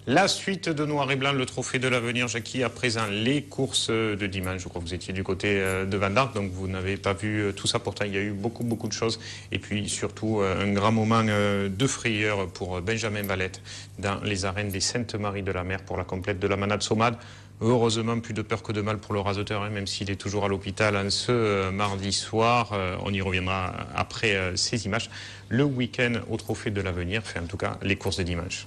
La suite de Noir et Blanc, le trophée de l'avenir, Jackie, à présent les courses de dimanche. Je crois que vous étiez du côté de Van Dart, donc vous n'avez pas vu tout ça. Pourtant, il y a eu beaucoup de choses. Et puis surtout, un grand moment de frayeur pour Benjamin Valette dans les arènes des Saintes-Maries de la Mer pour la complète de la Manade Somade. Heureusement, plus de peur que de mal pour le raseteur, même s'il est toujours à l'hôpital ce mardi soir. On y reviendra après ces images. Le week-end au trophée de l'avenir fait en tout cas les courses de dimanche.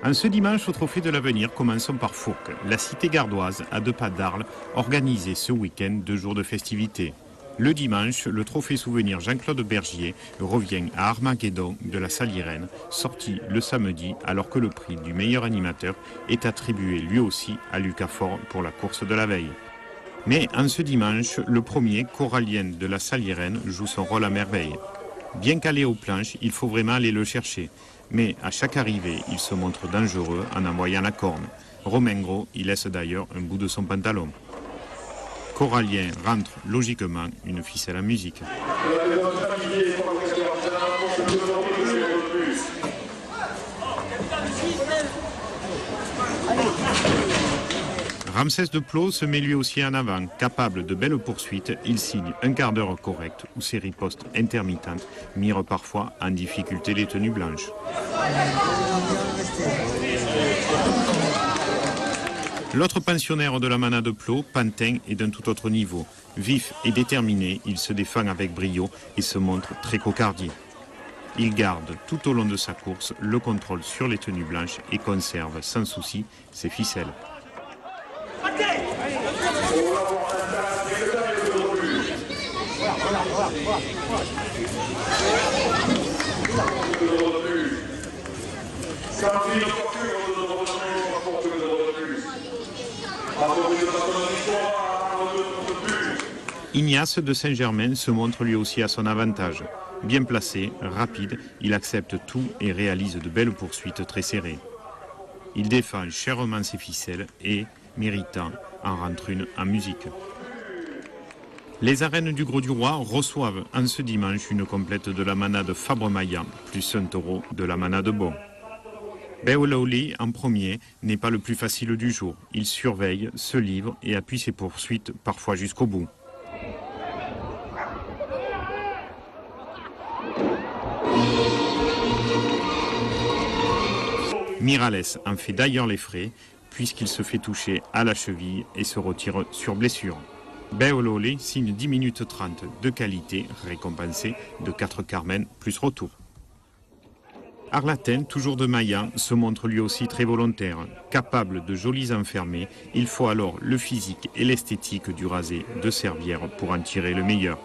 En ce dimanche au Trophée de l'Avenir, commençons par Fourques. La cité gardoise, à 2 pas d'Arles, organisait ce week-end 2 jours de festivités. Le dimanche, le Trophée Souvenir Jean-Claude Bergier revient à Armageddon de la Salle Irène, sorti le samedi alors que le prix du meilleur animateur est attribué lui aussi à Lucas Faure pour la course de la veille. Mais en ce dimanche, le premier, Corallien de la Salle Irène, joue son rôle à merveille. Bien calé aux planches, il faut vraiment aller le chercher. Mais à chaque arrivée, il se montre dangereux en envoyant la corne. Romain Gros y laisse d'ailleurs un bout de son pantalon. Corallien rentre logiquement une ficelle à musique. Ramsès de Plot se met lui aussi en avant. Capable de belles poursuites, il signe un quart d'heure correct où ses ripostes intermittentes mirent parfois en difficulté les tenues blanches. L'autre pensionnaire de la Manade de Plot, Pantin, est d'un tout autre niveau. Vif et déterminé, il se défend avec brio et se montre très cocardier. Il garde tout au long de sa course le contrôle sur les tenues blanches et conserve sans souci ses ficelles. Ignace de Saint-Germain se montre lui aussi à son avantage. Bien placé, rapide, il accepte tout et réalise de belles poursuites très serrées. Il défend chèrement ses ficelles et, méritant, en rentre une en musique. Les arènes du Gros du Roi reçoivent en ce dimanche une complète de la Manade Fabre-Maillan, plus un taureau de la Manade Bon. Beolaoli, en premier, n'est pas le plus facile du jour. Il surveille, se livre et appuie ses poursuites parfois jusqu'au bout. Miralles en fait d'ailleurs les frais, puisqu'il se fait toucher à la cheville et se retire sur blessure. Beolaoli signe 10 minutes 30 de qualité, récompensé de 4 Carmen plus retour. Arlatin, toujours de Maillan, se montre lui aussi très volontaire. Capable de jolis enfermés, il faut alors le physique et l'esthétique du rasé de Servière pour en tirer le meilleur.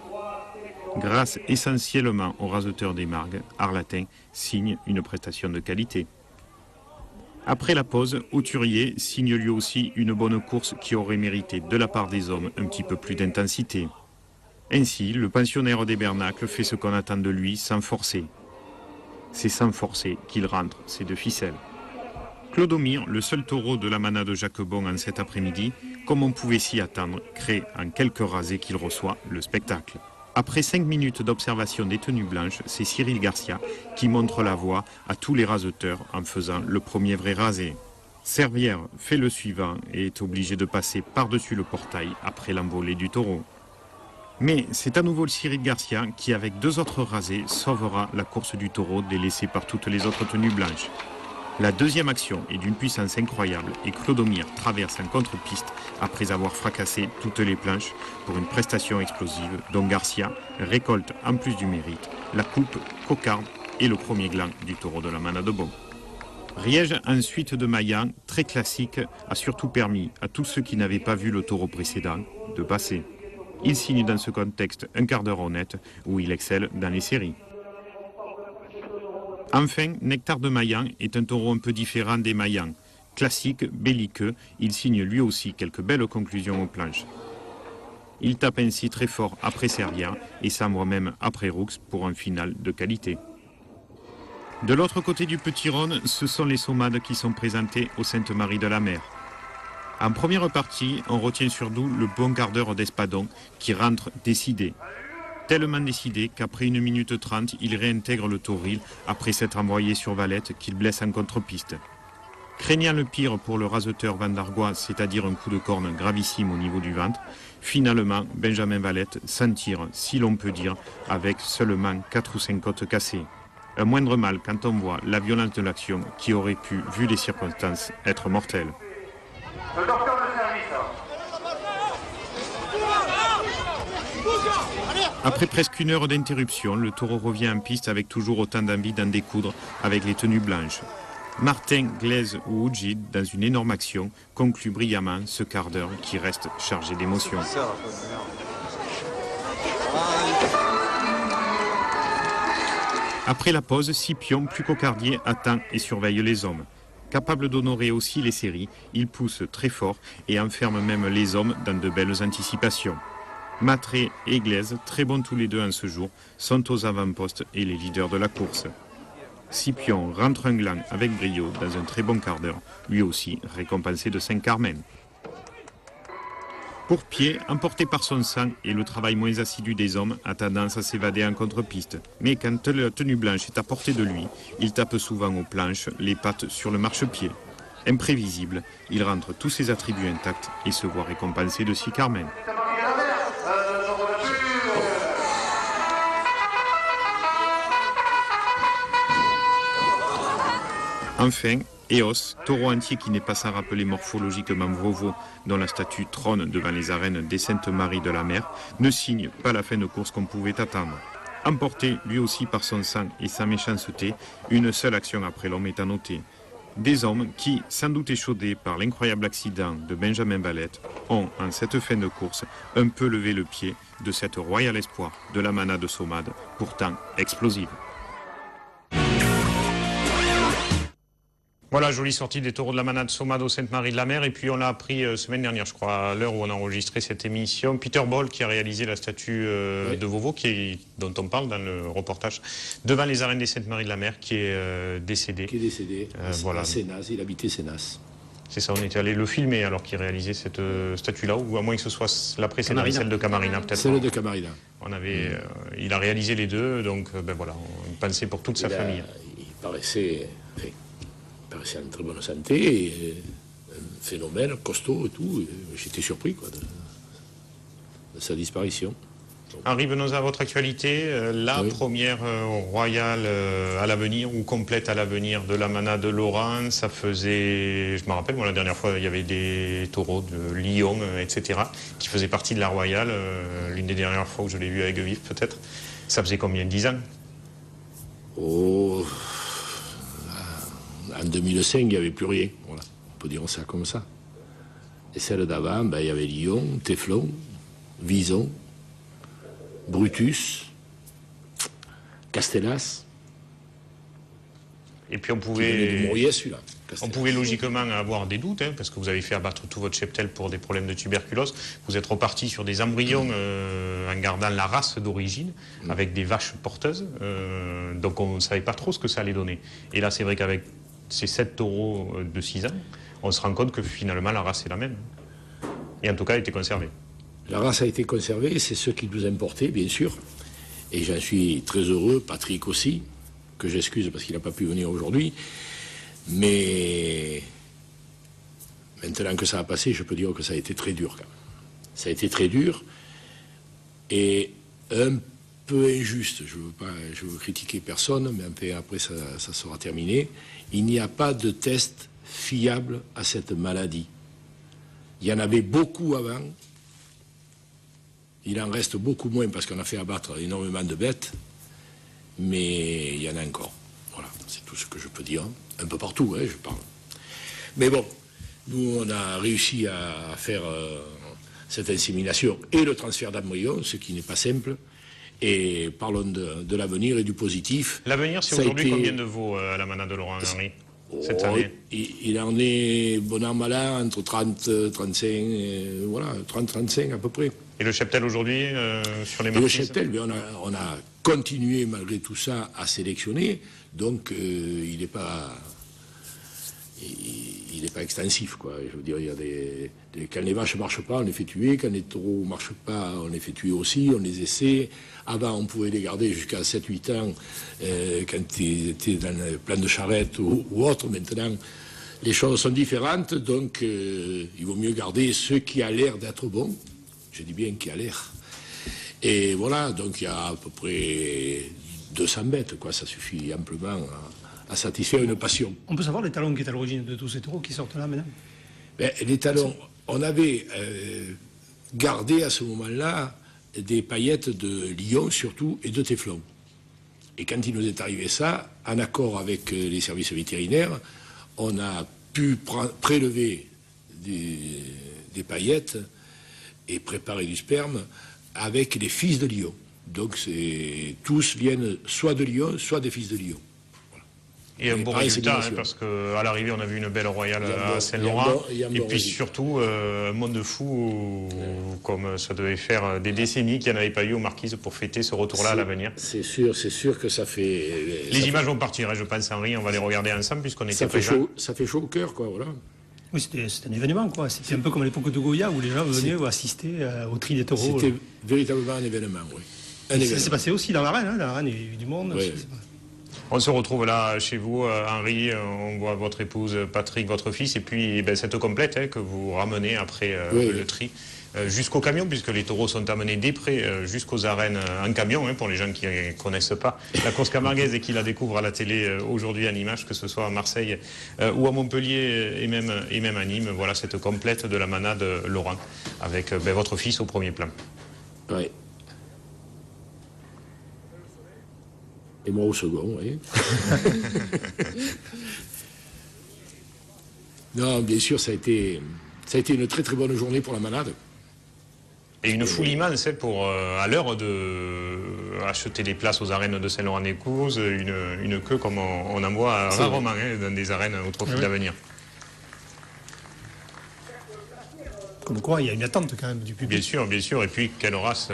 Grâce essentiellement au raseteur des Margues, Arlatin signe une prestation de qualité. Après la pause, Auturier signe lui aussi une bonne course qui aurait mérité de la part des hommes un petit peu plus d'intensité. Ainsi, le pensionnaire des Bernacles fait ce qu'on attend de lui sans forcer. C'est sans forcer qu'il rentre ses 2 ficelles. Clodomir, le seul taureau de la Manade Jacquebon en cet après-midi, comme on pouvait s'y attendre, crée en quelques rasés qu'il reçoit le spectacle. Après 5 minutes d'observation des tenues blanches, c'est Cyril Garcia qui montre la voie à tous les raseteurs en faisant le premier vrai rasé. Servière fait le suivant et est obligé de passer par-dessus le portail après l'envolée du taureau. Mais c'est à nouveau le Cyril Garcia qui, avec 2 autres rasés, sauvera la course du taureau délaissée par toutes les autres tenues blanches. La deuxième action est d'une puissance incroyable et Clodomir traverse en contre-piste après avoir fracassé toutes les planches pour une prestation explosive dont Garcia récolte en plus du mérite la coupe, cocarde et le premier gland du taureau de la Manade Bon. Riège ensuite de Maillan, très classique, a surtout permis à tous ceux qui n'avaient pas vu le taureau précédent de passer. Il signe dans ce contexte un quart d'heure honnête où il excelle dans les séries. Enfin, Nectar de Maillan est un taureau un peu différent des Maillans. Classique, belliqueux, il signe lui aussi quelques belles conclusions aux planches. Il tape ainsi très fort après Servière et sombre même après Roux pour un final de qualité. De l'autre côté du Petit Rhône, ce sont les Sommades qui sont présentés aux Saintes-Maries de la Mer. En première partie, on retient surtout le bon quart d'heure d'Espadon qui rentre décidé. Tellement décidé qu'après 1 minute 30, il réintègre le tauril après s'être envoyé sur Valette qu'il blesse en contre-piste. Craignant le pire pour le raseteur Van d'Argois, c'est-à-dire un coup de corne gravissime au niveau du ventre, finalement, Benjamin Valette s'en tire, si l'on peut dire, avec seulement 4 ou 5 côtes cassées. Un moindre mal quand on voit la violence de l'action qui aurait pu, vu les circonstances, être mortelle. Le docteur de service. Après presque 1 heure d'interruption, le taureau revient en piste avec toujours autant d'envie d'en découdre avec les tenues blanches. Martin, Glaise ou Oudjid, dans une énorme action, conclut brillamment ce quart d'heure qui reste chargé d'émotions. Après la pause, Scipion, plus cocardier, attend et surveille les hommes. Capable d'honorer aussi les séries, il pousse très fort et enferme même les hommes dans de belles anticipations. Matré et Glaise, très bons tous les deux en ce jour, sont aux avant-postes et les leaders de la course. Scipion rentre un gland avec brio dans un très bon quart d'heure, lui aussi récompensé de 5 carmen. Pour pied, emporté par son sang et le travail moins assidu des hommes, a tendance à s'évader en contre-piste. Mais quand la tenue blanche est à portée de lui, il tape souvent aux planches, les pattes sur le marchepied. Imprévisible, il rentre tous ses attributs intacts et se voit récompensé de 6 carmen. Enfin, Eos, taureau entier qui n'est pas sans rappeler morphologiquement Vovo, dont la statue trône devant les arènes des Saintes Maries de la Mer, ne signe pas la fin de course qu'on pouvait attendre. Emporté lui aussi par son sang et sa méchanceté, une seule action après l'homme est à noter. Des hommes qui, sans doute échaudés par l'incroyable accident de Benjamin Valette, ont, en cette fin de course, un peu levé le pied de cette royale espoir de la manade Sommade, pourtant explosive. Voilà, jolie sortie des taureaux de la manade Sommade au Sainte-Marie-de-la-Mer. Et puis on l'a appris semaine dernière, je crois, à l'heure où on a enregistré cette émission. Peter Ball qui a réalisé la statue de Vovo, dont on parle dans le reportage, devant les arènes des Sainte-Marie-de-la-Mer, qui est décédé. Qui est décédé voilà. À Sénas, il habitait Sénas. C'est ça, on était allé le filmer alors qu'il réalisait cette statue-là, ou à moins que ce soit la précédente, celle de Camarina peut-être. Celle de Camarina. Il a réalisé les deux, donc voilà, on pensait pour toute sa famille. Il paraissait en très bonne santé, et un phénomène costaud et tout. J'étais surpris de sa disparition. Henri, venons à votre actualité. La première royale à l'avenir, ou complète à l'avenir de la manade de Laurent, ça faisait, je me rappelle, moi la dernière fois, il y avait des taureaux de Lyon, etc., qui faisaient partie de la royale, l'une des dernières fois où je l'ai vu avec Vif peut-être. Ça faisait combien, 10 ans? En 2005, il n'y avait plus rien. Voilà. On peut dire ça comme ça. Et celle d'avant, il y avait Lyon, Téflon, Vison, Brutus, Castellas. Et puis on pouvait... Moriez, celui-là. On pouvait logiquement avoir des doutes, parce que vous avez fait abattre tout votre cheptel pour des problèmes de tuberculose. Vous êtes reparti sur des embryons en gardant la race d'origine, avec des vaches porteuses. Donc on ne savait pas trop ce que ça allait donner. Et là, c'est vrai qu'avec ces 7 taureaux de 6 ans, on se rend compte que finalement la race est la même. Et en tout cas, elle a été conservée. La race a été conservée, c'est ce qui nous importait, bien sûr. Et j'en suis très heureux, Patrick aussi, que j'excuse parce qu'il n'a pas pu venir aujourd'hui. Mais maintenant que ça a passé, je peux dire que ça a été très dur quand même. Ça a été très dur et un peu injuste. Je veux critiquer personne, mais après ça sera terminé. Il n'y a pas de test fiable à cette maladie. Il y en avait beaucoup avant. Il en reste beaucoup moins parce qu'on a fait abattre énormément de bêtes, mais il y en a encore. Voilà, c'est tout ce que je peux dire. Un peu partout, je parle. Mais bon, nous, on a réussi à faire cette insémination et le transfert d'embryons, ce qui n'est pas simple. Et parlons de l'avenir et du positif. L'avenir, c'est aujourd'hui combien de veaux à la manade de Laurent Henri cette année? Il en est, bon an, mal an, entre 30, 35, voilà, 30, 35 à peu près. Et le cheptel aujourd'hui, sur les marchés? Le cheptel, on a continué malgré tout ça à sélectionner, donc il n'est pas il n'est pas extensif, quoi. Je veux dire, il y a quand les vaches ne marchent pas, on les fait tuer. Quand les taureaux ne marchent pas, on les fait tuer aussi, on les essaie. Avant, on pouvait les garder jusqu'à 7-8 ans quand tu étais dans le plan de charrette ou autre. Maintenant, les choses sont différentes, donc il vaut mieux garder ceux qui a l'air d'être bons. Je dis bien qui a l'air. Et voilà, donc il y a à peu près 200 bêtes, quoi. Ça suffit amplement à satisfaire une passion. On peut savoir les talons qui est à l'origine de tous ces taureaux qui sortent là maintenant? Ben, les talons, on avait gardé à ce moment-là des paillettes de lion surtout et de téflon. Et quand il nous est arrivé ça, en accord avec les services vétérinaires, on a pu prélever des paillettes et préparer du sperme avec les fils de lion. Donc tous viennent soit de lion, soit des fils de lion. Et un bon résultat, hein, parce qu'à l'arrivée, on a vu une belle royale à Saint-Laurent. Et puis surtout, un monde fou, comme ça devait faire des décennies qu'il n'y en avait pas eu aux Marquises pour fêter ce retour-là à l'avenir. C'est sûr que ça fait... Les images vont partir, hein, je pense, Henri, on va les regarder ensemble, puisqu'on était présents. Ça fait chaud au cœur, quoi, voilà. Oui, c'était un événement, quoi. C'était un peu comme à l'époque de Goya, où les gens venaient assister au tri des taureaux. C'était véritablement un événement, oui. Ça s'est passé aussi dans l'arène, hein. Dans l'arène, il y a eu du monde. Oui. On se retrouve là chez vous, Henri, on voit votre épouse Patrick, votre fils, et puis cette complète que vous ramenez après le tri jusqu'au camion, puisque les taureaux sont amenés dès près jusqu'aux arènes en camion, pour les gens qui ne connaissent pas la course camarguaise et qui la découvrent à la télé aujourd'hui en images, que ce soit à Marseille ou à Montpellier et même à Nîmes. Voilà cette complète de la manade Laurent, avec votre fils au premier plan. Oui. Et moi au second, oui. Non, bien sûr, ça a été une très très bonne journée pour la manade. Et une foule immense pour, à l'heure de acheter des places aux arènes de Saint-Laurent-des-Couzes, une queue comme on en voit rarement dans des arènes au Trophée d'Avenir. Comme quoi, il y a une attente quand même du public. Bien sûr. Et puis, quelle race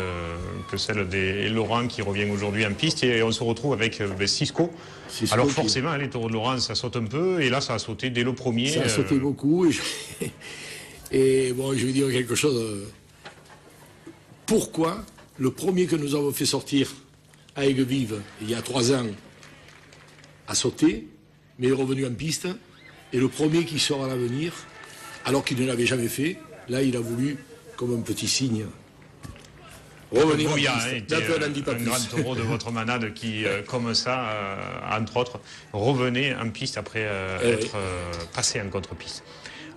que celle des Laurent qui revient aujourd'hui en piste. Et on se retrouve avec Cisco. Alors forcément, les taureaux de Laurent, ça saute un peu. Et là, ça a sauté dès le premier. Ça a sauté beaucoup. Et bon, je vais dire quelque chose. Pourquoi le premier que nous avons fait sortir à Aigues-Vives, il y a 3 ans, a sauté, mais est revenu en piste. Et le premier qui sort à l'avenir, alors qu'il ne l'avait jamais fait, là, il a voulu, comme un petit signe, revenir en piste. Un grand taureau de votre manade qui, comme ça, entre autres, revenait en piste après être passé en contre-piste.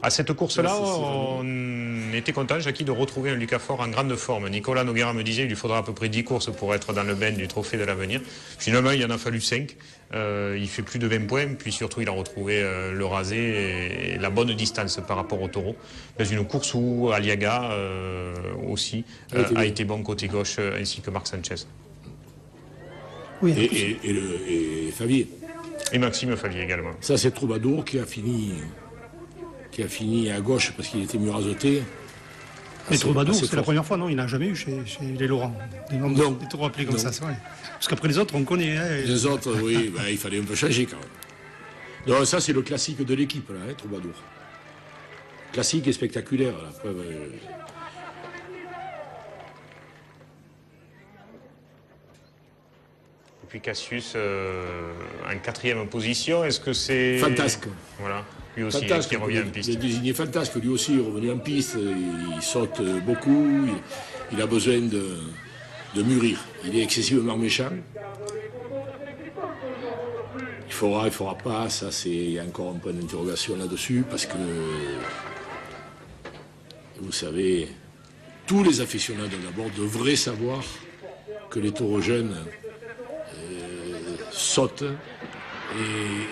À cette course-là, on était content, Jackie, de retrouver un Lucas Fort en grande forme. Nicolas Noguera me disait qu'il lui faudra à peu près 10 courses pour être dans le bain du Trophée de l'Avenir. Finalement, il en a fallu 5. Il fait plus de 20 points, puis surtout, il a retrouvé le rasé et la bonne distance par rapport au taureau. Dans une course où Aliaga aussi a été bon côté gauche, ainsi que Marc Sanchez. Oui, et Favier. Et Maxime Favier également. Ça, c'est Troubadour qui a fini à gauche parce qu'il était mieux rasoté. Mais Troubadour, c'est la première fois, non? Il n'a jamais eu chez les Laurent. Des taureaux appelés comme ça, c'est vrai. Parce qu'après les autres, on connaît. Hein, les autres, oui, il fallait un peu changer quand même. Donc ça, c'est le classique de l'équipe, là, Troubadour. Classique et spectaculaire, la preuve. Et puis Cassius en 4e position, est-ce que c'est... Fantasque. Voilà, lui aussi Fantasque, qui revient en piste. Le désigné Fantasque, lui aussi est revenu en piste, il saute beaucoup, il a besoin de mûrir. Il est excessivement méchant. Il faudra pas, ça il y a encore un point d'interrogation là-dessus, parce que, vous savez, tous les aficionados d'abord devraient savoir que les taureaux jeunes sautent,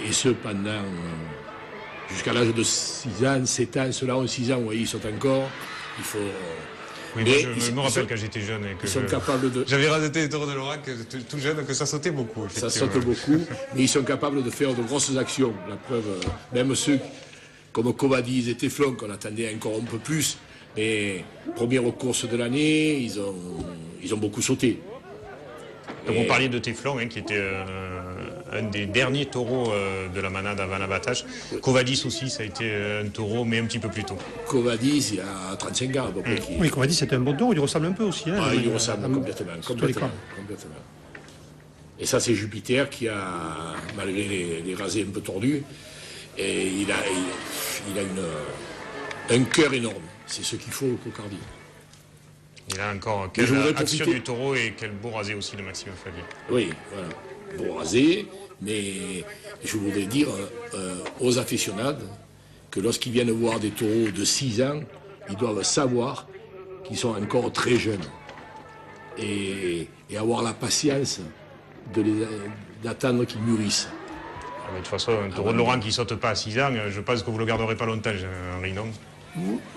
et ce pendant jusqu'à l'âge de 6 ans, 7 ans, ceux-là ont 6 ans, vous voyez, ils sautent encore, il faut... Oui, moi, je me rappelle quand j'étais jeune et que j'avais raseté les taureaux de Laurent tout jeune, que ça sautait beaucoup. Ça saute beaucoup, mais ils sont capables de faire de grosses actions. La preuve, même ceux comme Covadis et Téflon, qu'on attendait encore un peu plus, mais première course de l'année, ils ont beaucoup sauté. Donc vous parliez de Téflon, qui était un des derniers taureaux de la manade avant l'abattage. Covadis aussi, ça a été un taureau, mais un petit peu plus tôt. Covadis, il y a 35 ans à peu près. Oui, Covadis, c'était un bon taureau, il ressemble un peu aussi. Hein, il ressemble complètement. Et ça, c'est Jupiter qui a, malgré les rasés un peu tordus, et il a un cœur énorme. C'est ce qu'il faut au Cocardi. Il a encore quelle action du taureau et quel beau rasé aussi de Maxime Fabier. Oui, voilà. Beau rasé, mais je voudrais dire aux aficionados que lorsqu'ils viennent voir des taureaux de 6 ans, ils doivent savoir qu'ils sont encore très jeunes. Et avoir la patience d'attendre qu'ils mûrissent. De toute façon, un taureau de Laurent qui ne saute pas à 6 ans, je pense que vous ne le garderez pas longtemps, Henri, non?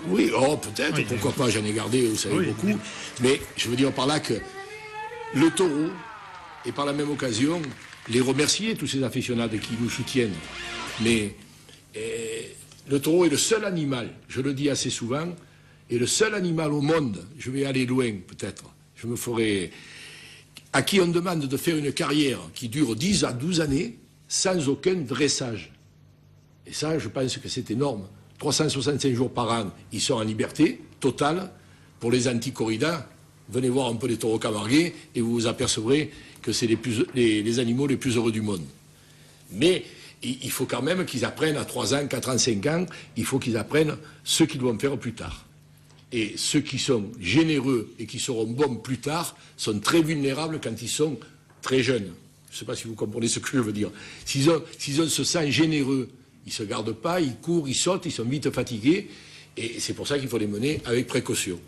Oui, peut-être, oui. Pourquoi pas, j'en ai gardé, vous savez, beaucoup. Mais je veux dire par là que le taureau, et par la même occasion, les remercier, tous ces aficionados qui nous soutiennent. Mais le taureau est le seul animal, je le dis assez souvent, est le seul animal au monde, je vais aller loin peut-être, à qui on demande de faire une carrière qui dure 10 à 12 années sans aucun dressage. Et ça, je pense que c'est énorme. 365 jours par an, ils sont en liberté totale. Pour les anti-corridas, venez voir un peu les taureaux camarguais et vous vous apercevrez que c'est les animaux les plus heureux du monde. Mais il faut quand même qu'ils apprennent à 3 ans, 4 ans, 5 ans, il faut qu'ils apprennent ce qu'ils vont faire plus tard. Et ceux qui sont généreux et qui seront bons plus tard sont très vulnérables quand ils sont très jeunes. Je ne sais pas si vous comprenez ce que je veux dire. S'ils ont ce sang généreux, ils ne se gardent pas, ils courent, ils sautent, ils sont vite fatigués. Et c'est pour ça qu'il faut les mener avec précaution.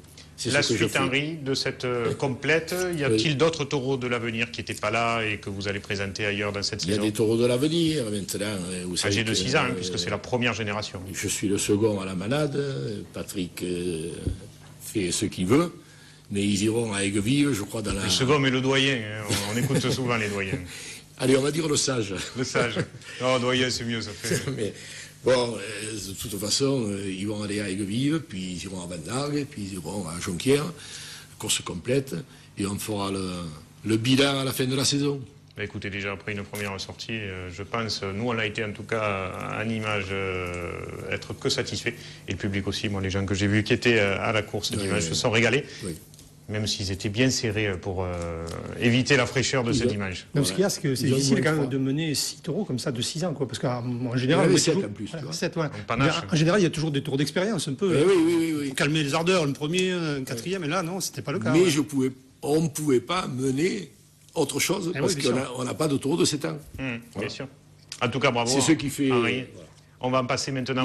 La suite, Henri, de cette complète, y a-t-il d'autres taureaux de l'avenir qui n'étaient pas là et que vous allez présenter ailleurs dans cette saison? Il y a des taureaux de l'avenir maintenant. Âgés de 6 ans, puisque c'est la première génération. Je suis le second à la manade. Patrick fait ce qu'il veut. Mais ils iront à Aiguevive, je crois, dans la... Le second, mais le doyen. Hein. On écoute souvent les doyens. Allez, on va dire le sage. Le sage. Non, doyen, c'est mieux, ça fait... Mais, bon, de toute façon, ils vont aller à Aiguevive, puis ils iront à Vendargue, puis ils iront à Jonquière, course complète, et on fera le bilan à la fin de la saison. Bah écoutez, déjà après une première sortie, je pense, nous on a été en tout cas à l'image être que satisfaits, et le public aussi, moi les gens que j'ai vus qui étaient à la course dimanche se sont régalés. Oui. Même s'ils étaient bien serrés pour éviter la fraîcheur de ce dimanche. Même ce qu'il y a, c'est que c'est difficile quand même de mener 6 taureaux comme ça de 6 ans, quoi. Parce qu'en général, 7 en plus. 7, ouais. En général, il y a toujours des tours d'expérience un peu. Oui. Pour calmer les ardeurs, le premier, un quatrième, et là, non, c'était pas le cas. Mais on ne pouvait pas mener autre chose parce qu'on n'a pas de taureau de 7 ans. Bien sûr. En tout cas, bravo. C'est ce qui fait. Henri. On va en passer maintenant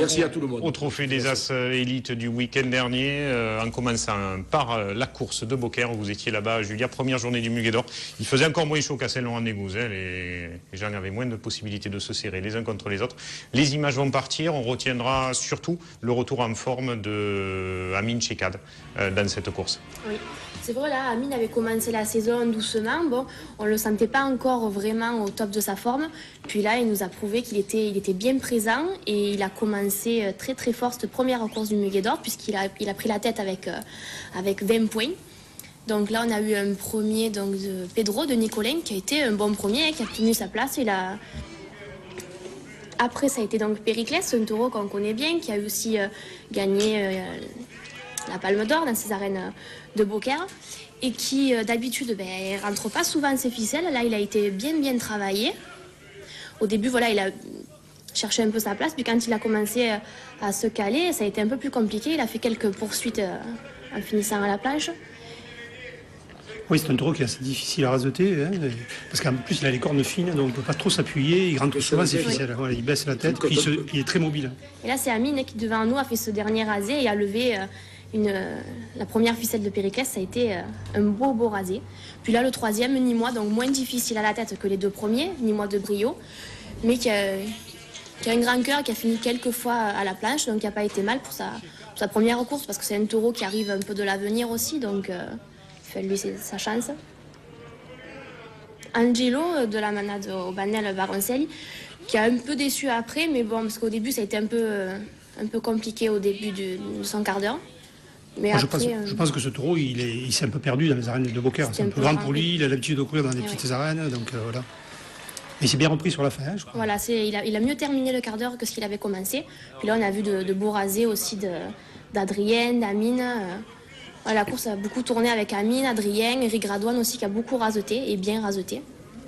au trophée des As élites du week-end dernier, en commençant par la course de Beaucaire, où vous étiez là-bas, Julia, première journée du Muguet d'Or. Il faisait encore moins chaud qu'à Saint-Laurent-des-Gouzes, les gens avaient moins de possibilités de se serrer les uns contre les autres. Les images vont partir, on retiendra surtout le retour en forme de Amine Chekad dans cette course. Oui. C'est vrai, là, Amine avait commencé la saison doucement. Bon, on ne le sentait pas encore vraiment au top de sa forme. Puis là, il nous a prouvé qu'il était bien présent et il a commencé très très fort cette première course du Muguet d'Or puisqu'il a pris la tête avec 20 points. Donc là, on a eu un premier de Pedro, de Nicolin, qui a été un bon premier, qui a tenu sa place. Après, ça a été donc Périclès, un taureau qu'on connaît bien, qui a aussi gagné la Palme d'Or dans ses arènes de Beaucaire et qui d'habitude ne rentre pas souvent ses ficelles. Là, il a été bien travaillé. Au début, voilà, il a cherché un peu sa place, puis quand il a commencé à se caler, ça a été un peu plus compliqué. Il a fait quelques poursuites en finissant à la planche. Oui, c'est un taureau qui est assez difficile à raseter, hein, parce qu'en plus il a les cornes fines, donc il ne peut pas trop s'appuyer, il rentre souvent ses ficelles. Voilà, il baisse la tête, puis il est très mobile. Et là, c'est Amine qui, devant nous, a fait ce dernier rasé et a levé la première ficelle de Périclès. Ça a été un beau rasé. Puis là, le troisième, Nîmois, donc moins difficile à la tête que les deux premiers, Nîmois de Brio, mais qui a un grand cœur, qui a fini quelques fois à la planche, donc qui n'a pas été mal pour sa première course, parce que c'est un taureau qui arrive un peu de l'avenir aussi, donc lui c'est sa chance. Angelo de la manade au Banel Baroncelli, qui a un peu déçu après, mais bon, parce qu'au début ça a été un peu compliqué au début de son quart d'heure. Mais moi, après, je pense que ce taureau il s'est un peu perdu dans les arènes de Beaucaire. C'est un peu grand pour lui, il a l'habitude de courir dans des petites arènes, donc voilà. Il s'est bien repris sur la fin, je crois. Voilà, il a mieux terminé le quart d'heure que ce qu'il avait commencé. Puis là, on a vu de beaux rasés aussi d'Adrien, d'Amine. La course a beaucoup tourné avec Amine, Adrien, Eric Radouane aussi qui a beaucoup raseté et bien raseté.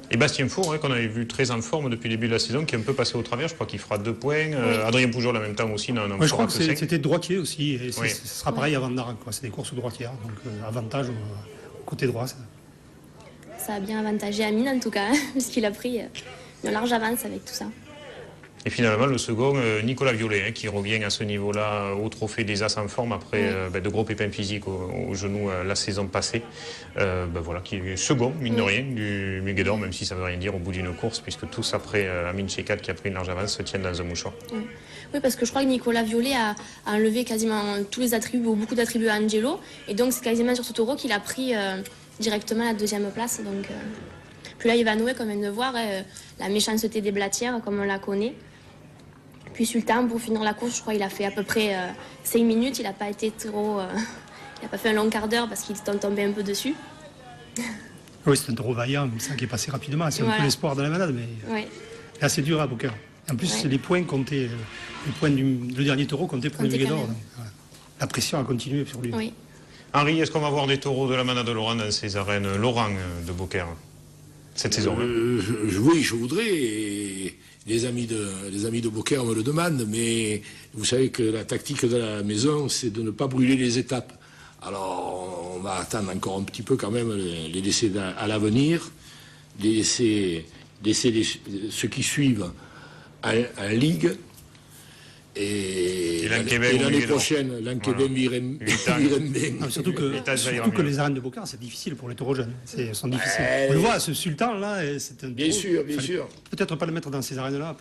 Et Bastien Four, qu'on avait vu très en forme depuis le début de la saison, qui est un peu passé au travers, je crois qu'il fera 2 points. Oui. Adrien Poujol en même temps aussi. Je crois que c'était droitier aussi, et ce sera pareil à Vandar, c'est des courses droitières, donc avantage au côté droit. Ça a bien avantagé Amine en tout cas, puisqu'il a pris une large avance avec tout ça. Et finalement, le second, Nicolas Violet, qui revient à ce niveau-là au trophée des As en forme après de gros pépins physiques au genou la saison passée. Voilà, qui est second, mine de rien, du Muguet d'Or, même si ça ne veut rien dire au bout d'une course, puisque tous après Amine Chekat qui a pris une large avance se tiennent dans un mouchoir. Oui, parce que je crois que Nicolas Violet a enlevé quasiment tous les attributs, ou beaucoup d'attributs à Angelo, et donc c'est quasiment sur ce taureau qu'il a pris directement la 2e place. Donc, Puis là, Ivanoé, comme on vient de voir, la méchanceté des blatières, comme on la connaît. Puis Sultan, pour finir la course, je crois qu'il a fait à peu près 5 minutes. Il n'a pas été trop... il n'a pas fait un long quart d'heure parce qu'il est tombé un peu dessus. Oui, c'est un taureau vaillant, ça qui est passé rapidement. C'est un peu l'espoir de la manade, mais là, c'est dur à Beaucaire. En plus, les points comptaient... Les points le dernier taureau comptait pour le Muguet d'Or. La pression a continué sur lui. Oui. Henri, est-ce qu'on va voir des taureaux de la manade de Laurent dans ces arènes Laurent de Beaucaire cette saison? Oui, je voudrais. Et les amis de Beaucaire me le demandent, mais vous savez que la tactique de la maison, c'est de ne pas brûler les étapes. Alors, on va attendre encore un petit peu quand même, les laisser à l'avenir, laisser ceux qui suivent en ligue. Et l'année prochaine, l'Ankeben Viremben. Surtout que les arènes de Beaucaire, c'est difficile pour les taureaux jeunes. Sont difficiles. On le voit, ce sultan-là, c'est un bien sûr. Peut-être pas le mettre dans ces arènes-là.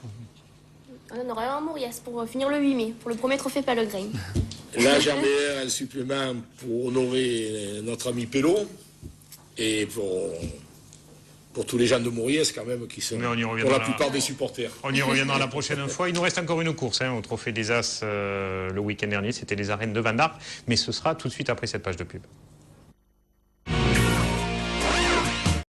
On aurait un Mauriès pour finir le 8 mai, pour le premier trophée Pellegrin. Là, j'en mets un supplément pour honorer notre ami Pello et pour tous les gens de Mauriès quand même qui sont pour la plupart des supporters. On y reviendra la prochaine fois. Il nous reste encore une course au Trophée des As le week-end dernier. C'était les arènes de Vandar. Mais ce sera tout de suite après cette page de pub.